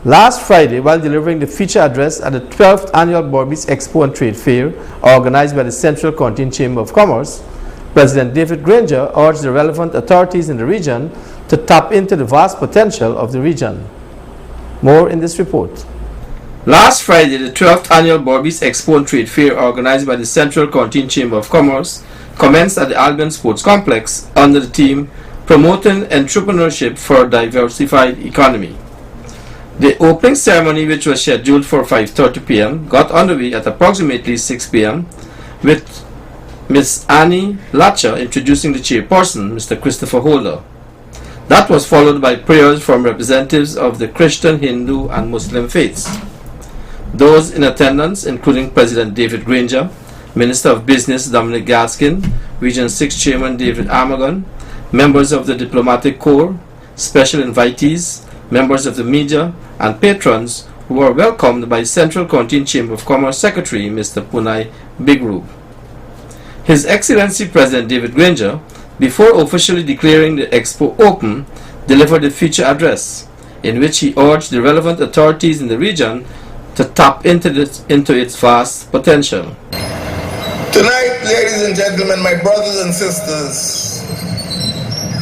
Last Friday, while delivering the feature address at the 12th Annual Berbice Expo and Trade Fair organized by the Central Continental Chamber of Commerce, President David Granger urged the relevant authorities in the region to tap into the vast potential of the region. More in this report. Last Friday, the 12th Annual Berbice Expo and Trade Fair organized by the Central Continental Chamber of Commerce commenced at the Albion Sports Complex under the theme Promoting Entrepreneurship for a Diversified Economy. The opening ceremony, which was scheduled for 5:30 p.m., got underway at approximately 6 p.m. with Ms. Annie Latcher introducing the chairperson, Mr. Christopher Holder. That was followed by prayers from representatives of the Christian, Hindu, and Muslim faiths. Those in attendance, including President David Granger, Minister of Business Dominic Gaskin, Region 6 Chairman David Armagon, members of the Diplomatic Corps, special invitees, members of the media, and patrons who were welcomed by Central Continental Chamber of Commerce Secretary Mr. Punai Bigrub. His Excellency President David Granger, before officially declaring the expo open, delivered a feature address in which he urged the relevant authorities in the region to tap into its vast potential. Tonight, ladies and gentlemen, my brothers and sisters,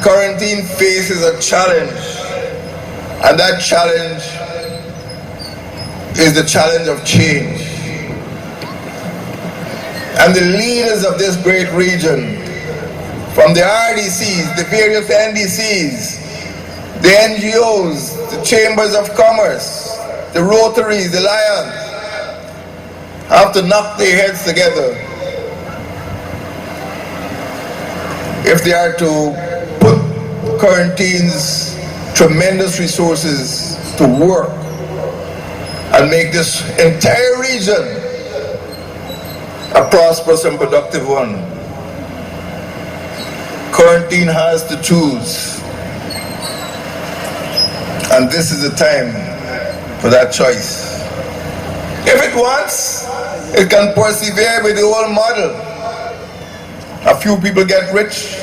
quarantine faces a challenge, and that challenge is the challenge of change. And the leaders of this great region, from the RDCs, the various NDCs, the NGOs, the Chambers of Commerce, the Rotaries, the Lions, have to knock their heads together if they are to put quarantine's tremendous resources to work and make this entire region a prosperous and productive one. Quarantine has to choose, and this is the time for that choice. If it wants, it can persevere with the old model. A few people get rich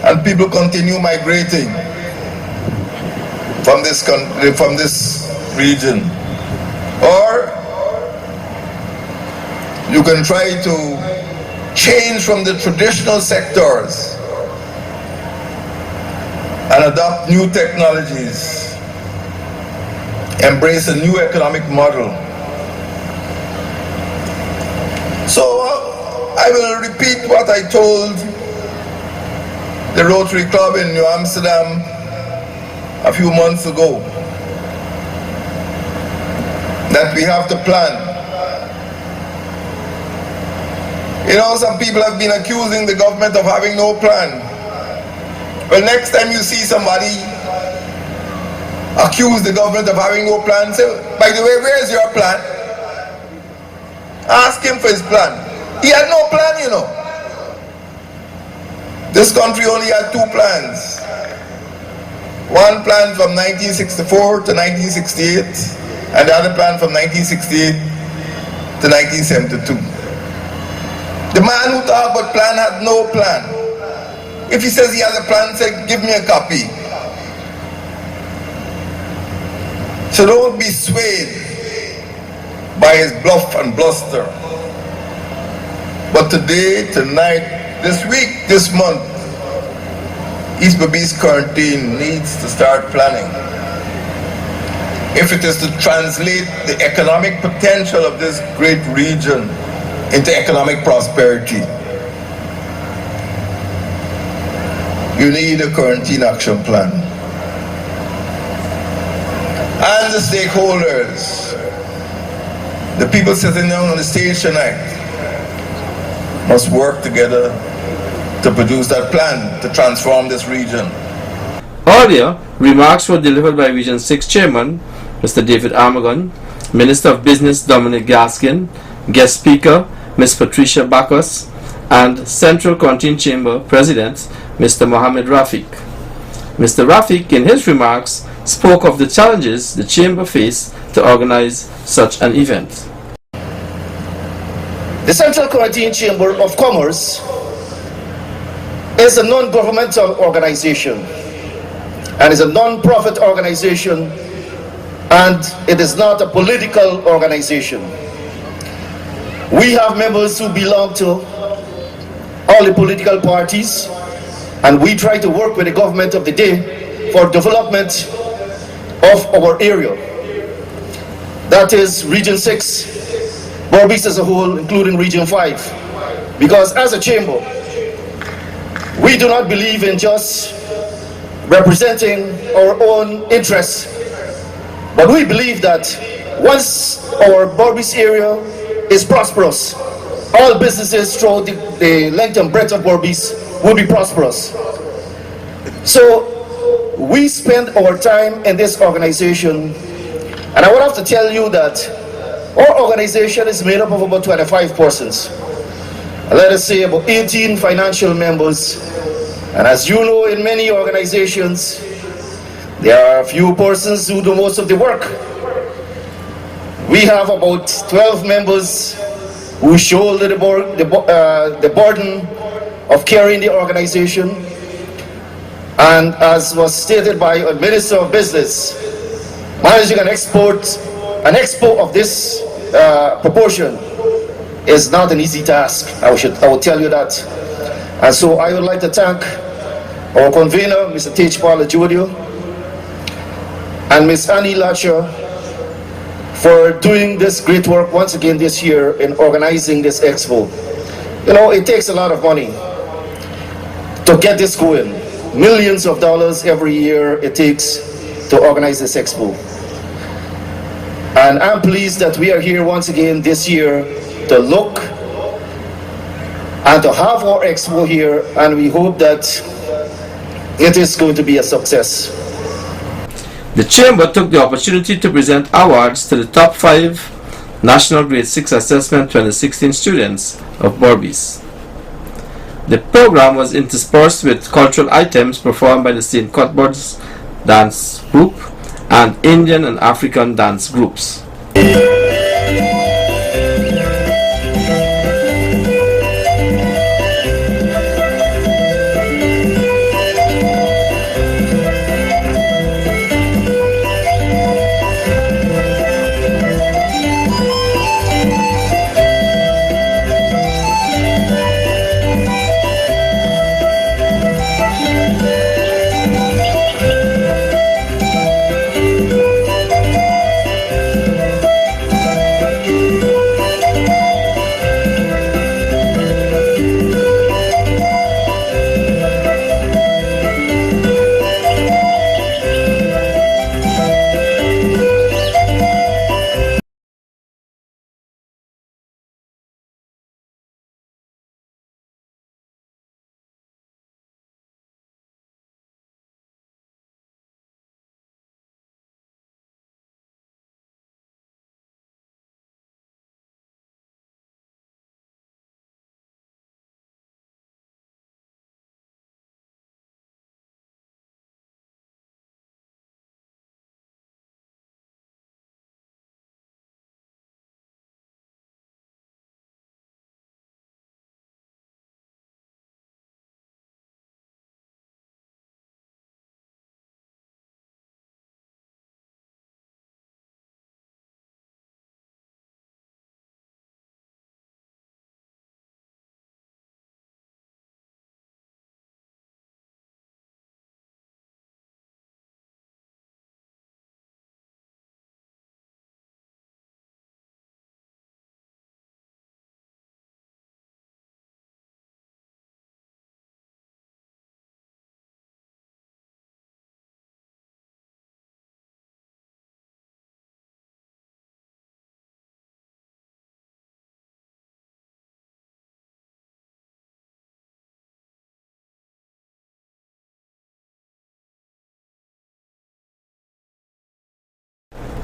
and people continue migrating from this region. Or you can try to change from the traditional sectors and adopt new technologies, embrace a new economic model. So I will repeat what I told the Rotary Club in New Amsterdam a few months ago, that we have to plan. You know, some people have been accusing the government of having no plan. Well, next time you see somebody accuse the government of having no plan, say, by the way, where is your plan? Ask him for his plan. He had no plan, you know. This country only had two plans. One plan from 1964 to 1968, and the other plan from 1968 to 1972. The man who talked about plan had no plan. If he says he has a plan, say, give me a copy. So don't be swayed by his bluff and bluster. But today, tonight, this week, this month, East Berbice quarantine needs to start planning. If it is to translate the economic potential of this great region into economic prosperity, you need a quarantine action plan. And the stakeholders, the people sitting down on the stage tonight, must work together to produce that plan to transform this region. Earlier, remarks were delivered by Region 6 Chairman, Mr. David Armagon, Minister of Business Dominic Gaskin, guest speaker, Ms. Patricia Bacchus, and Central Continental Chamber President, Mr. Mohammed Rafiq. Mr. Rafiq, in his remarks, spoke of the challenges the Chamber faced to organize such an event. The Central Continental Chamber of Commerce is a non-governmental organization and is a non-profit organization and it is not a political organization. We have members who belong to all the political parties, and we try to work with the government of the day for development of our area. That is Region 6, Berbice as a whole, including Region 5. Because as a chamber, we do not believe in just representing our own interests, but we believe that once our Berbice area is prosperous, all businesses throughout the length and breadth of Berbice will be prosperous. So we spend our time in this organization, and I would have to tell you that our organization is made up of about 25 persons. Let us say about 18 financial members. And as you know, in many organizations, there are a few persons who do most of the work. We have about 12 members who shoulder the burden of carrying the organization. And as was stated by a Minister of Business, managing an expo of this proportion is not an easy task. I will tell you that. And so I would like to thank our convener, Mr. Tejpal Ajodio, and Ms. Annie Latcher for doing this great work once again this year in organizing this expo. You know, it takes a lot of money to get this going. Millions of dollars every year it takes to organize this expo. And I'm pleased that we are here once again this year to look and to have our expo here, and we hope that it is going to be a success. The Chamber took the opportunity to present awards to the top 5 National Grade 6 Assessment 2016 students of Berbice. The program was interspersed with cultural items performed by the St. Cuthbert's Dance Group and Indian and African dance groups.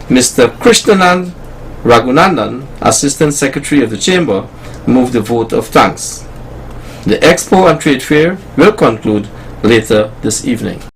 Mr. Krishnanand Raghunandan, Assistant Secretary of the Chamber, moved the vote of thanks. The Expo and Trade Fair will conclude later this evening.